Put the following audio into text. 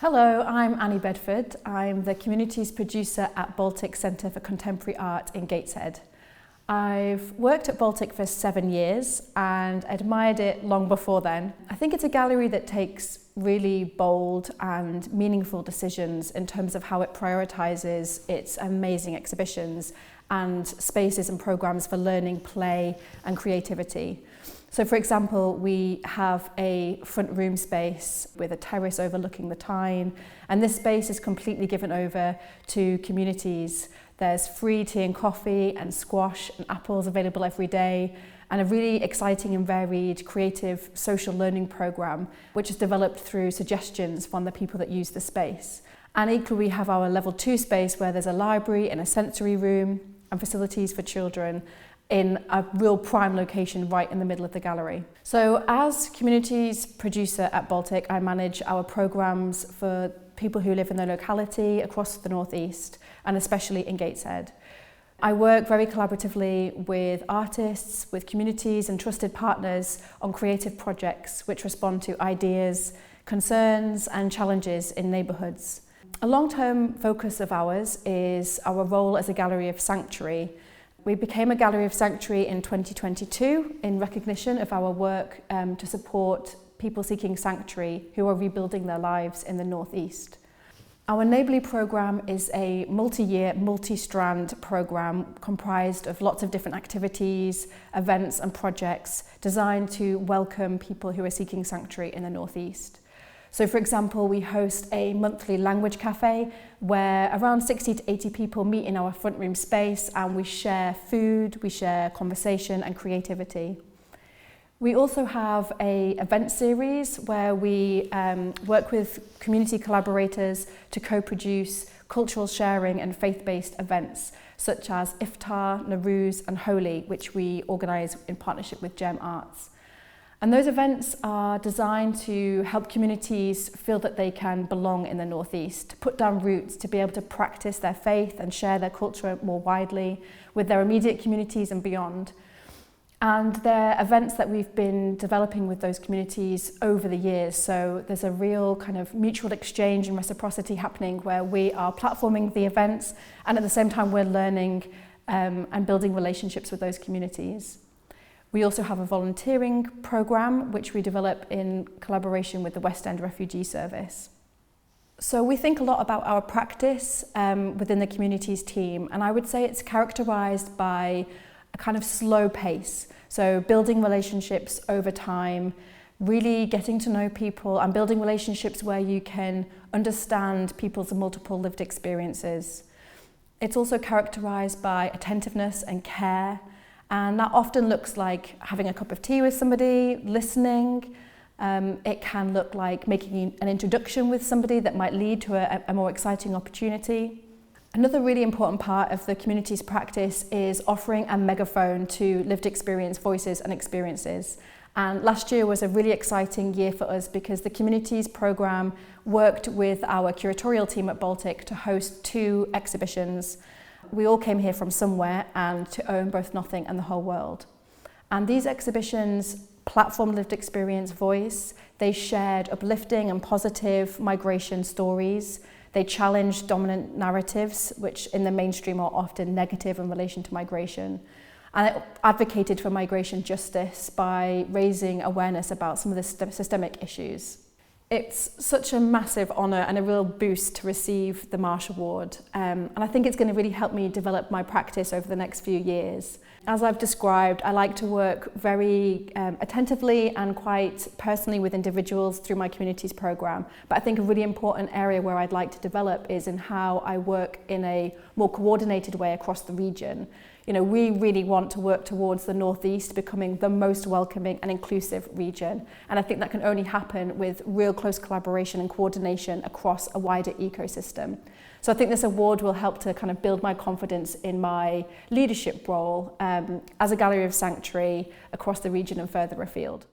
Hello, I'm Annie Bedford. I'm the Communities Producer at Baltic Centre for Contemporary Art in Gateshead. I've worked at Baltic for 7 years and admired it long before then. I think it's a gallery that takes really bold and meaningful decisions in terms of how it prioritises its amazing exhibitions and spaces and programmes for learning, play and creativity. So for example, we have a front room space with a terrace overlooking the Tyne, and this space is completely given over to communities. There's free tea and coffee and squash and apples available every day, and a really exciting and varied creative social learning programme which is developed through suggestions from the people that use the space. And equally we have our level 2 space where there's a library and a sensory room and facilities for children in a real prime location right in the middle of the gallery. So as communities producer at Baltic, I manage our programmes for people who live in the locality across the North East and especially in Gateshead. I work very collaboratively with artists, with communities and trusted partners on creative projects which respond to ideas, concerns and challenges in neighbourhoods. A long-term focus of ours is our role as a gallery of sanctuary. We became a gallery of sanctuary in 2022 in recognition of our work to support people seeking sanctuary who are rebuilding their lives in the North East. Our Neighbourly programme is a multi-year, multi-strand programme comprised of lots of different activities, events and projects designed to welcome people who are seeking sanctuary in the North East. So for example, we host a monthly language cafe where around 60 to 80 people meet in our front room space and we share food, we share conversation and creativity. We also have an event series where we work with community collaborators to co-produce cultural sharing and faith-based events such as Iftar, Nowruz and Holi, which we organise in partnership with Gem Arts. And those events are designed to help communities feel that they can belong in the North East, to put down roots, to be able to practice their faith and share their culture more widely with their immediate communities and beyond. And they're events that we've been developing with those communities over the years. So there's a real kind of mutual exchange and reciprocity happening where we are platforming the events and at the same time we're learning and building relationships with those communities. We also have a volunteering programme which we develop in collaboration with the West End Refugee Service. So we think a lot about our practice within the communities team, and I would say it's characterised by a kind of slow pace. So building relationships over time, really getting to know people and building relationships where you can understand people's multiple lived experiences. It's also characterised by attentiveness and care. And that often looks like having a cup of tea with somebody, listening. It can look like making an introduction with somebody that might lead to a more exciting opportunity. Another really important part of the community's practice is offering a megaphone to lived experience voices and experiences. And last year was a really exciting year for us because the communities programme worked with our curatorial team at Baltic to host 2 exhibitions. We all came here from somewhere and to own both nothing and the whole world. And these exhibitions platform lived experience voice. They shared uplifting and positive migration stories. They challenged dominant narratives, which in the mainstream are often negative in relation to migration. And it advocated for migration justice by raising awareness about some of the systemic issues. It's such a massive honour and a real boost to receive the Marsh Award, and I think it's going to really help me develop my practice over the next few years. As I've described, I like to work very attentively and quite personally with individuals through my communities programme, but I think a really important area where I'd like to develop is in how I work in a more coordinated way across the region. You know, we really want to work towards the North East becoming the most welcoming and inclusive region. And I think that can only happen with real close collaboration and coordination across a wider ecosystem. So I think this award will help to kind of build my confidence in my leadership role as a gallery of sanctuary across the region and further afield.